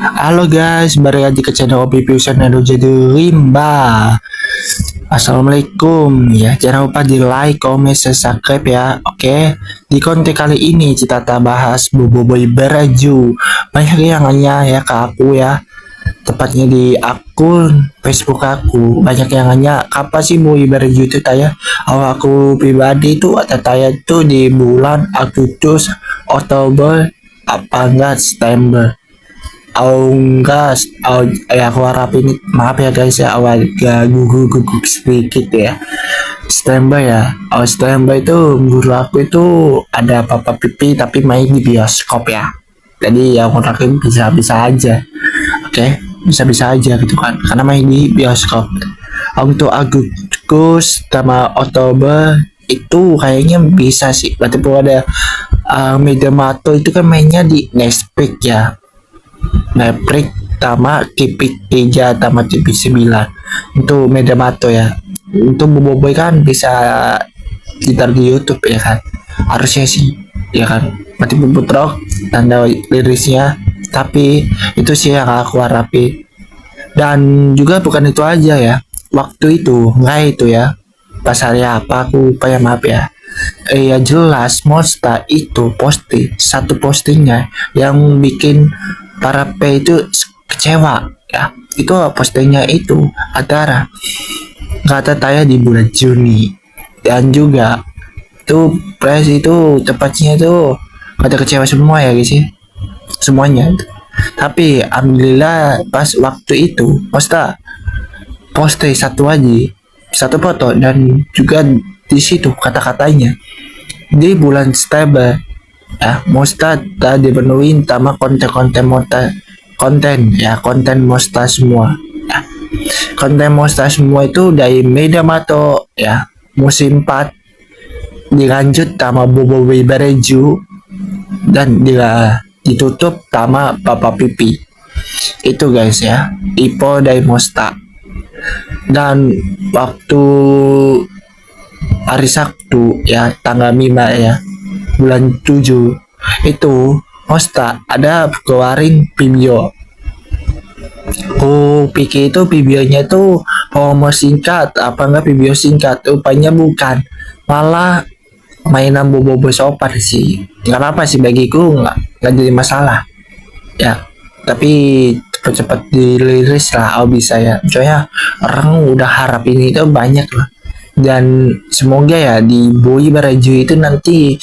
Halo guys, balik lagi ke channel Opi Fusion Nado jadi Rimba. Assalamualaikum ya, jangan lupa di like, comment, subscribe ya. Oke, di konten kali ini kita bahas boboiboy beraju. Banyak yang nanya ya ke aku ya, tepatnya di akun Facebook aku. Banyak yang nanya kapan sih boy beraju itu taya. Awal aku pribadi itu ada taya itu di bulan Agustus, Oktober, apa enggak September. Enggak, ya aku harap ini maaf ya guys ya, awal gugup sedikit ya. September ya, September itu guru aku itu ada Papa Pipi tapi main di bioskop ya. Jadi ya mungkin bisa-bisa aja, oke, bisa-bisa aja gitu kan, karena main di bioskop. Untuk Agustus sama Oktober itu kayaknya bisa sih, berarti ada Media Mato itu kan mainnya di Netflix ya. Netflix sama TV 3 sama TV 9 untuk Media Mato ya. Untuk boboiboy kan bisa gitar di YouTube ya kan, harusnya sih ya kan, mati bubut rock tanda lirisnya. Tapi itu sih yang aku harapi. Dan juga bukan itu aja ya, waktu itu nggak itu ya, pas hari apa aku lupa ya, maaf ya. Ya jelas Monster itu satu postingnya yang bikin para P itu kecewa ya. Itu postingnya itu antara kata taya di bulan Juni, dan juga itu press itu tepatnya itu kata kecewa semua ya guys ya, semuanya. Tapi alhamdulillah pas waktu itu Monster post satu foto, dan juga di situ kata-katanya di bulan September ya, Monster tadi dipenuhi sama konten ya, konten Monster semua ya. Konten Monster semua itu dari Media Mato ya, musim 4 dilanjut sama boboiboy beraju, dan ditutup sama Papa Pipi. Itu guys ya, Ipo dari Monster. Dan waktu hari Sabtu ya, tanggal 5 ya, bulan 7 itu Monster ada keluarin video. Aku pikir itu videonya itu promo singkat, apa enggak video singkat, rupanya bukan, malah mainan boboiboy sopan sih. Nggak apa sih, bagiku nggak jadi masalah ya, tapi cepat-cepat dirilis lah kalau bisa ya, soalnya orang udah harap ini itu banyak lah. Dan semoga ya di boy beraju itu nanti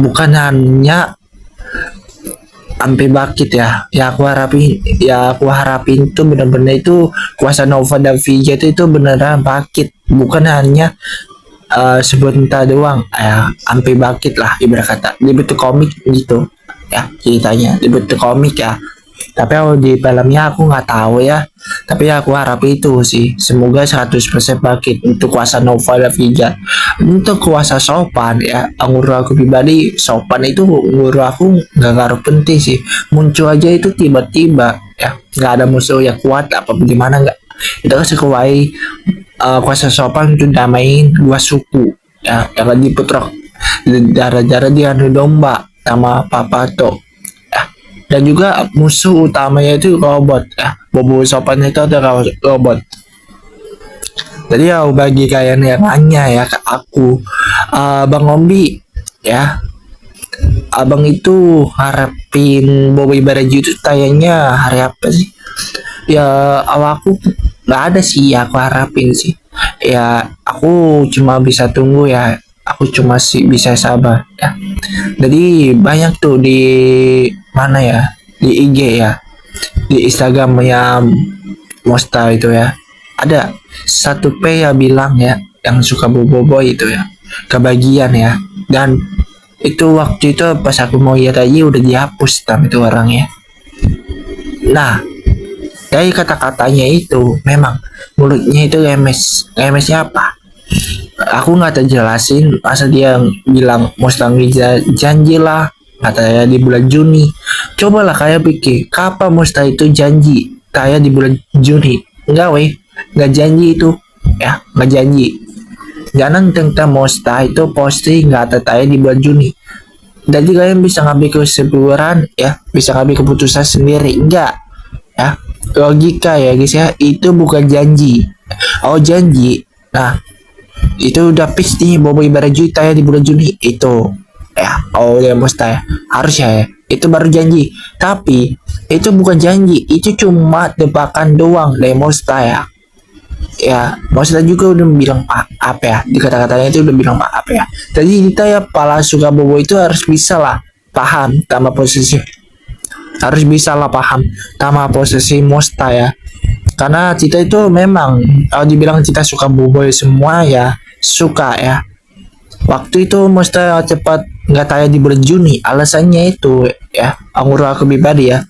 bukan hanya sampai bakit ya, aku harapin itu benar-benar itu kuasa Nova dan Vija itu beneran bakit, bukan hanya sebentar doang ya, sampai bakit lah ibarat kata dibentuk komik gitu ya, ceritanya dibentuk komik ya. Tapi kalau di filmnya aku nggak tahu ya, tapi aku harap itu sih, semoga 100% bakit untuk kuasa Nova dan Vija. Untuk kuasa sopan ya, guru aku pribadi sopan itu guru aku nggak ngaruh penting sih, muncul aja itu tiba-tiba ya, nggak ada musuh yang kuat apa bagaimana, nggak itu kan sesuai kuasa sopan itu damain dua suku ya, yang lagi putrok darah-darah dia adu domba sama Papato ya. Dan juga musuh utamanya itu robot ya, bobo sopan itu ada robot. Jadi ya bagi kalian yang nanya ya ke aku, Bang Ombi ya, abang itu harapin boboiboy beraju itu tayangnya hari apa sih ya? Awalku nggak ada sih ya, aku harapin sih ya, aku cuma bisa tunggu ya, aku cuma sih bisa sabar ya. Jadi banyak tuh di mana ya, di IG ya, di Instagramnya Monster itu ya, ada satu P ya bilang ya, yang suka boboiboy itu ya, kebagian ya. Dan itu waktu itu pas aku mau lihat aja udah dihapus tam itu orangnya. Nah, dari kata-katanya itu memang mulutnya itu remesnya apa, aku nggak terjelasin. Masa dia bilang Mustang janji lah katanya di bulan Juni. Cobalah kayak pikir kapan Mustang itu janji kayak di bulan Juni? Enggak weh, nggak janji itu ya, nggak janji. Jangan tentang Mustang itu posting nggak tertaya di bulan Juni. Jadi kalian bisa ngambil kesimpulan ya, bisa ngambil keputusan sendiri. Enggak, ya, logika ya guys ya, itu bukan janji. Oh janji, nah itu udah fix nih Boboiboy Barajo tayang di bulan Juni itu ya. Oh ya mustahil harusnya ya, itu baru janji, tapi itu bukan janji, itu cuma tebakan doang dari mustahil ya. Maksudnya juga udah bilang apa ya, di kata-katanya itu udah bilang apa ya, jadi kita ya pala suka bobo itu harus bisa lah paham sama posisi, harus bisa lah paham sama posisi Mosta ya. Karena kita itu memang kalau dibilang kita suka boboiboy semua ya suka ya. Waktu itu Mosta cepat nggak tayang di bulan Juni, alasannya itu ya, aku pribadi ya,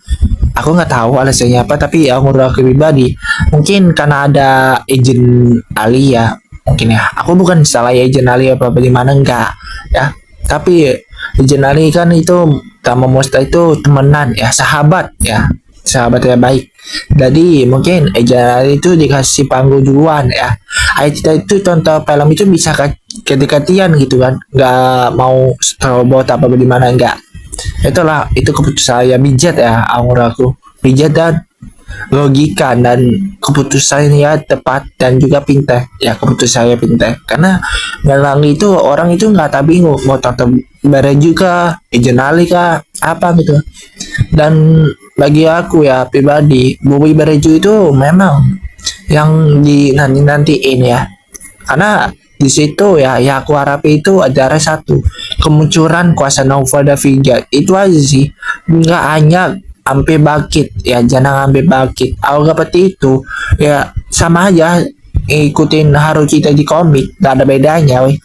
aku nggak tahu alasannya apa, tapi aku pribadi mungkin karena ada agent Ali ya, mungkin ya, aku bukan salah ya agent Ali apa bagaimana enggak ya, tapi agent Ali kan itu sama Mosta itu temenan ya, sahabat ya, sahabat yang baik. Jadi mungkin agent Ali itu dikasih panggung duluan ya, ayo kita itu tonton film itu bisa kedekatian gitu kan, nggak mau robot apa bagaimana, enggak. Itulah itu keputusan saya bijak ya, aku bijak dan logika, dan keputusan ya tepat dan juga pintar ya, keputusan saya pintar. Karena memang itu orang itu nggak tahu bingung mau tonton bareng juga Ali kah apa gitu. Dan bagi aku ya pribadi, Boboiboy Barajo itu memang yang di nantiin ya, karena di situ ya aku harap itu ada satu kemunculan kuasa Nova Daviga, itu aja sih, nggak hanya sampai bakit ya, jangan sampai bakit. Aku seperti itu ya, sama aja ikutin Haruki di komik, gak ada bedanya weh.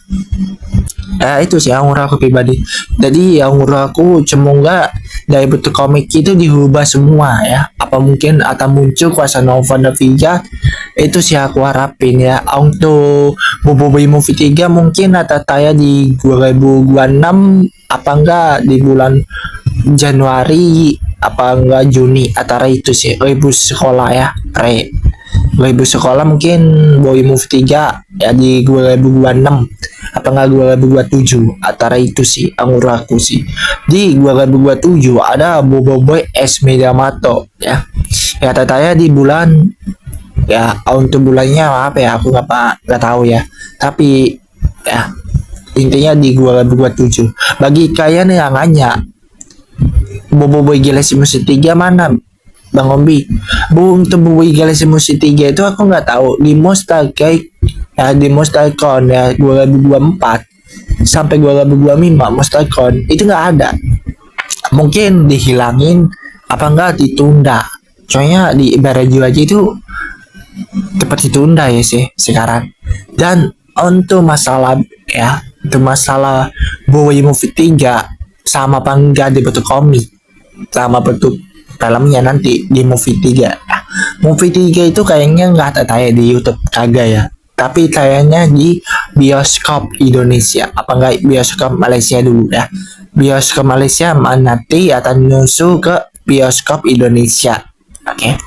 Itu sih yang aku pribadi. Jadi yang aku semoga dari bentuk komik itu diubah semua ya, apa mungkin atau muncul kuasa Nova Daviga, itu sih aku harapin ya. Untuk Boboiboy Movie 3 mungkin atau tayang di 2026 apa enggak di bulan Januari apa enggak Juni, antara itu sih ibu sekolah ya, ibu sekolah mungkin Boy Movie 3 ya di 2026 apa enggak 2027, antara itu sih aku sih. Di 2027 ada Boboiboy S Megamato ya, ya tatanya di bulan ya, untuk bulannya apa ya aku nggak tahu ya, tapi ya intinya di 2027. Bagi kalian yang nanya Boboiboy Galaxy Musi 3 mana Bang Ombi, untuk Boboiboy Galaxy Musi 3 itu aku nggak tahu di Mostalcake ya, di Mostalcon ya 2024 sampai 2025 Mostalcon itu nggak ada, mungkin dihilangin apa enggak ditunda, soalnya di Barajo aja itu cepat ditunda ya sih sekarang. Dan untuk masalah ya, untuk masalah Boboiboy Movie 3 sama apa enggak di bentuk komik sama bentuk filmnya nanti di Movie 3. Movie 3 itu kayaknya nggak ada tayang di YouTube, kagak ya, tapi tayangnya di bioskop Indonesia apa enggak bioskop Malaysia dulu ya. Bioskop Malaysia nanti akan nyusul ke bioskop Indonesia. Oke.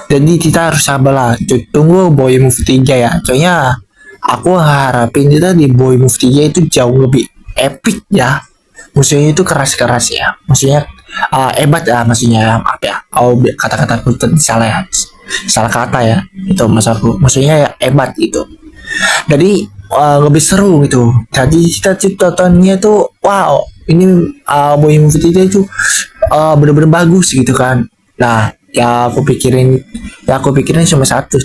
Jadi kita harus sabar lah, tunggu Boy Movie 3 ya. Soalnya aku harapin kita di Boy Movie 3 itu jauh lebih epic ya. Musuhnya itu keras-keras ya. Maksudnya hebat ya, maksudnya apa ya? Oh kata-kata aku salah ya. Salah kata ya. Itu maksudku. Maksudnya ya hebat itu. Jadi lebih seru gitu. Jadi kita tontonnya tuh wow, ini Boy Movie 3 itu bener-bener bagus gitu kan. Nah, ya aku pikirin cuma satu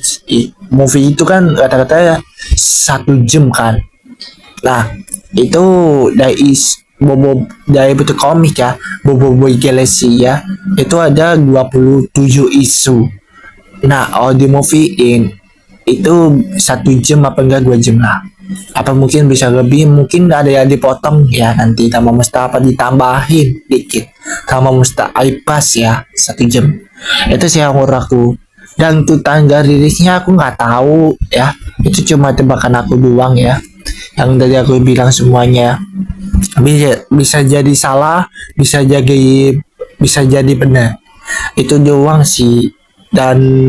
movie itu kan kata-kata ya 1 jam kan. Nah itu dari bentuk komik ya, Boboiboy Galaxy ya, itu ada 27 isu. Nah audio movie itu 1 jam apa enggak 2 jam lah, apa mungkin bisa lebih, mungkin ada yang dipotong ya nanti sama Mustafa, ditambahin dikit sama Mustafa pas ya 1 jam. Itu sih yang aku. Dan untuk tanggal rilisnya aku nggak tahu ya, itu cuma tebakan aku doang ya, yang tadi aku bilang semuanya bisa jadi salah, bisa jadi benar, itu doang sih. Dan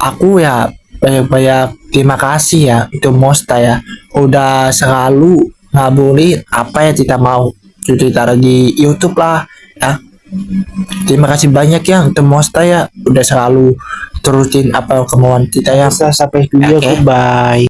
aku ya banyak terima kasih ya itu Mosta ya, udah selalu ngabulin apa ya kita mau, itu taruh di YouTube lah ya, Terima kasih banyak yang temu ya udah selalu turutin apa kemauan kita ya. Bisa sampai video, Oke. goodbye.